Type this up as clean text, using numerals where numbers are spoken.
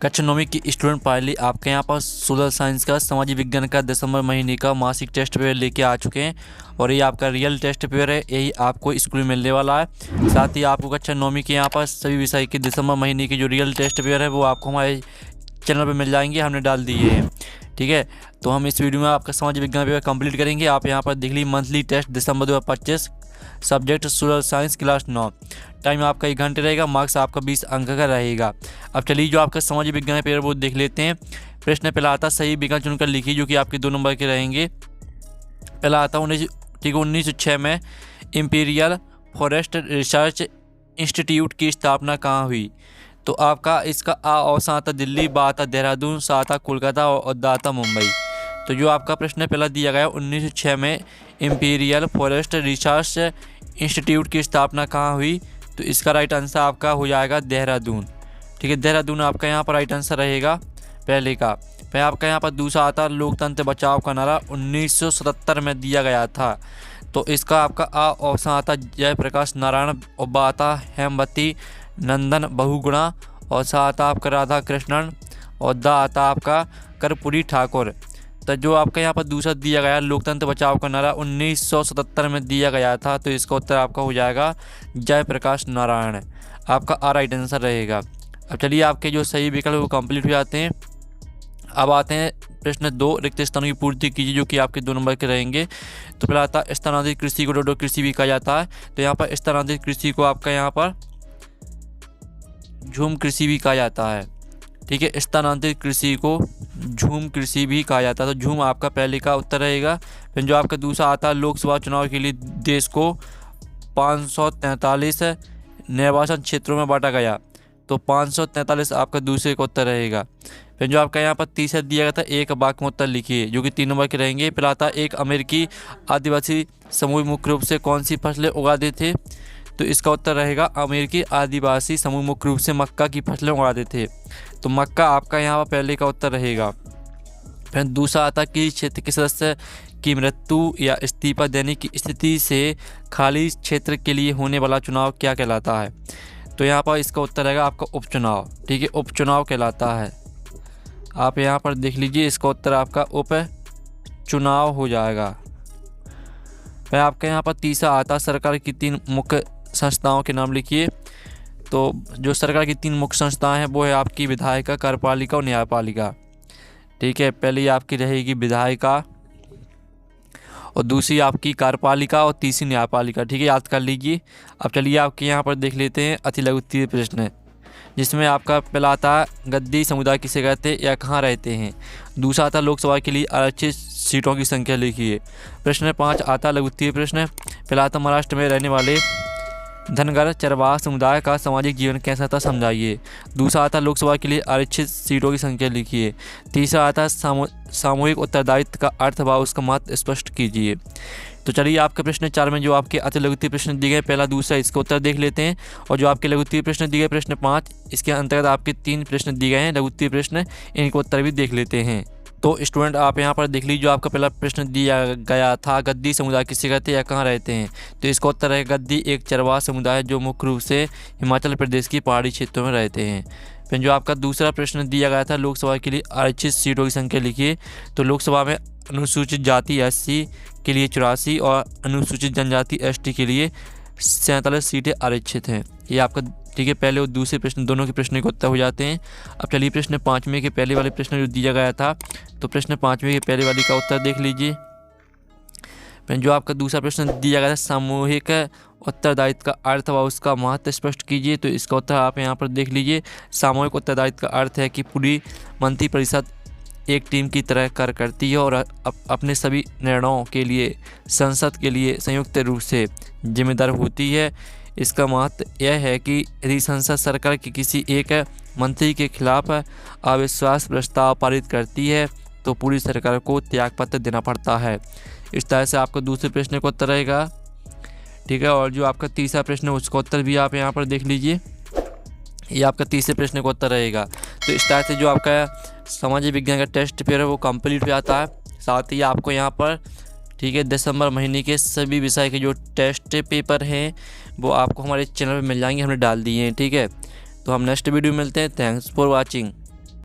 कक्षा 9वीं की स्टूडेंट पायली आपके यहाँ पर सोशल साइंस का सामाजिक विज्ञान का दिसंबर महीने का मासिक टेस्ट पेपर लेके आ चुके हैं और ये आपका रियल टेस्ट पेपर है। यही आपको स्कूल में मिलने वाला है। साथ ही आपको कक्षा 9वीं के यहाँ पर सभी विषय के दिसंबर महीने के जो रियल टेस्ट पेपर है वो आपको हमारे चैनल पर मिल जाएंगे, हमने डाल दिए हैं। ठीक है, तो हम इस वीडियो में आपका सामाजिक विज्ञान पेपर कंप्लीट करेंगे। आप यहाँ पर देख लीजिए मंथली टेस्ट दिसंबर 2025, subject social science class 9, time आपका 1 घंटे रहेगा, मार्क्स आपका 20 अंक का रहेगा। अब चलिए जो आपका सामाजिक विज्ञान पेपर वो देख लेते हैं। प्रश्न पहला आता सही विकल्प चुनकर लिखिए, जो कि आपके 2 नंबर के रहेंगे। पहला आता 1906 में इंपीरियल फॉरेस्ट रिसर्च इंस्टीट्यूट की स्थापना कहाँ हुई? तो आपका इसका ऑप्शन आता दिल्ली, बा आता देहरादून, सा आता कोलकाता और दा आता मुंबई। तो जो आपका प्रश्न पहला दिया गया 1906 में इंपीरियल फॉरेस्ट रिसर्च इंस्टीट्यूट की स्थापना कहाँ हुई? तो इसका राइट आंसर आपका हो जाएगा देहरादून। ठीक है, देहरादून आपका यहाँ पर राइट आंसर रहेगा पहले का। फिर आपका यहाँ पर दूसरा आता लोकतंत्र बचाओ का नारा 1977 में दिया गया था। तो इसका आपका ऑप्शन आता जयप्रकाश नारायण, और बा आता हेमवती नंदन बहुगुणा, और सा आता आपका राधा कृष्णन, और दा आता आपका कर्पूरी ठाकुर। तो जो आपका यहाँ पर दूसरा दिया गया लोकतंत्र बचाओ का नारा 1977 में दिया गया था, तो इसका उत्तर आपका हो जाएगा जयप्रकाश नारायण, आपका राइट आंसर रहेगा। अब चलिए आपके जो सही विकल्प वो कंप्लीट हो जाते हैं। अब आते हैं प्रश्न 2, रिक्त स्थानों की पूर्ति कीजिए, जो कि आपके 2 नंबर के रहेंगे। तो पहला आता है स्थानांतरित कृषि को डोडो कृषि भी कहा जाता है। तो यहाँ पर स्थानांतरित कृषि को आपका यहाँ पर झूम कृषि भी कहा जाता है। ठीक है, स्थानांतरित कृषि को झूम कृषि भी कहा जाता है। तो झूम आपका पहले का उत्तर रहेगा। फिर जो आपका दूसरा आता है लोकसभा चुनाव के लिए देश को 543 निर्वाचन क्षेत्रों में बांटा गया। तो 543 आपका दूसरे का उत्तर रहेगा। फिर जो आपका यहाँ पर तीसरा दिया गया था एक वाक्य में उत्तर लिखिए, जो कि 3 नंबर के रहेंगे। फिर आता एक अमेरिकी आदिवासी समूह मुख्य रूप से कौन सी फसलें उगाते थे? तो इसका उत्तर रहेगा अमेरिकी आदिवासी समूह मुख्य रूप से मक्का की फसलें उगाते थे। तो मक्का आपका यहाँ पर पहले का उत्तर रहेगा। फिर दूसरा आता कि क्षेत्र के सदस्य की मृत्यु या इस्तीफा देने की स्थिति से खाली क्षेत्र के लिए होने वाला चुनाव क्या कहलाता है? तो यहाँ पर इसका उत्तर रहेगा आपका उपचुनाव। ठीक है, उपचुनाव कहलाता है। आप यहाँ पर देख लीजिए, इसका उत्तर आपका उपचुनाव हो जाएगा। फिर आपके यहाँ पर तीसरा आता सरकार की 3 मुख्य संस्थाओं के नाम लिखिए। तो जो सरकार की 3 मुख्य संस्थाएं हैं वो है आपकी विधायिका, कार्यपालिका और न्यायपालिका। ठीक है, पहली आपकी रहेगी विधायिका, और दूसरी आपकी कार्यपालिका, और तीसरी न्यायपालिका। ठीक है, याद कर लीजिए। अब चलिए आपके यहाँ पर देख लेते हैं अति लघु उत्तरीय प्रश्न, जिसमें आपका पहला आता है गद्दी समुदाय किसे कहते हैं या कहाँ रहते हैं? दूसरा आता लोकसभा के लिए आरक्षित सीटों की संख्या लिखिए। प्रश्न 5 आता लघु उत्तरीय प्रश्न, पहला आता महाराष्ट्र में रहने वाले धनगर चरवाहा समुदाय का सामाजिक जीवन कैसा था समझाइए। दूसरा आता लोकसभा के लिए आरक्षित सीटों की संख्या लिखिए। तीसरा आता सामूहिक उत्तरदायित्व का अर्थ व उसका महत्व स्पष्ट कीजिए। तो चलिए आपके प्रश्न 4 में जो आपके अति लघु उत्तरीय प्रश्न दिए गए पहला दूसरा इसका उत्तर देख लेते हैं। और जो आपके लघु उत्तरीय प्रश्न दिए गए प्रश्न 5, इसके अंतर्गत आपके 3 प्रश्न दिए गए हैं लघु उत्तरीय प्रश्न, इनके उत्तर भी देख लेते हैं। तो स्टूडेंट आप यहाँ पर देख लीजिए, जो आपका पहला प्रश्न दिया गया था गद्दी समुदाय किसे कहते हैं या कहाँ रहते हैं? तो इसका उत्तर है गद्दी एक चरवाहा समुदाय जो मुख्य रूप से हिमाचल प्रदेश की पहाड़ी क्षेत्रों में रहते हैं। फिर जो आपका दूसरा प्रश्न दिया गया था लोकसभा के लिए आरक्षित सीटों की संख्या लिखिए। तो लोकसभा में अनुसूचित जाति SC के लिए 84 और अनुसूचित जनजाति ST के लिए 47 सीटें आरक्षित हैं। ये आपका ठीक है पहले और दूसरे प्रश्न दोनों के प्रश्न के उत्तर हो जाते हैं। अब चलिए प्रश्न 5वें के पहले वाले प्रश्न जो दिया गया था, तो प्रश्न 5वें के पहले वाली का उत्तर देख लीजिए। फिर जो आपका दूसरा प्रश्न दिया गया था सामूहिक उत्तरदायित्व का अर्थ व उसका महत्व स्पष्ट कीजिए। तो इसका उत्तर आप यहाँ पर देख लीजिए। सामूहिक उत्तरदायित्व का अर्थ है कि पूरी मंत्रिपरिषद एक टीम की तरह कार्य करती है और अपने सभी निर्णयों के लिए संसद के लिए संयुक्त रूप से जिम्मेदार होती है। इसका महत्व यह है कि यदि संसद सरकार के किसी एक मंत्री के खिलाफ अविश्वास प्रस्ताव पारित करती है तो पूरी सरकार को त्यागपत्र देना पड़ता है। इस तरह से आपका दूसरे प्रश्न का उत्तर रहेगा। ठीक है, और जो आपका तीसरा प्रश्न है उसका उत्तर भी आप यहाँ पर देख लीजिए, ये आपका तीसरे प्रश्न का उत्तर रहेगा। तो इस तरह से जो आपका सामाजिक विज्ञान का टेस्ट पेपर है वो कंप्लीट हो जाता है। साथ ही आपको यहाँ पर ठीक है दिसंबर महीने के सभी विषय के जो टेस्ट पेपर हैं वो आपको हमारे चैनल पे मिल जाएंगे, हमने डाल दिए हैं। ठीक है, तो हम नेक्स्ट वीडियो मिलते हैं। Thanks for watching.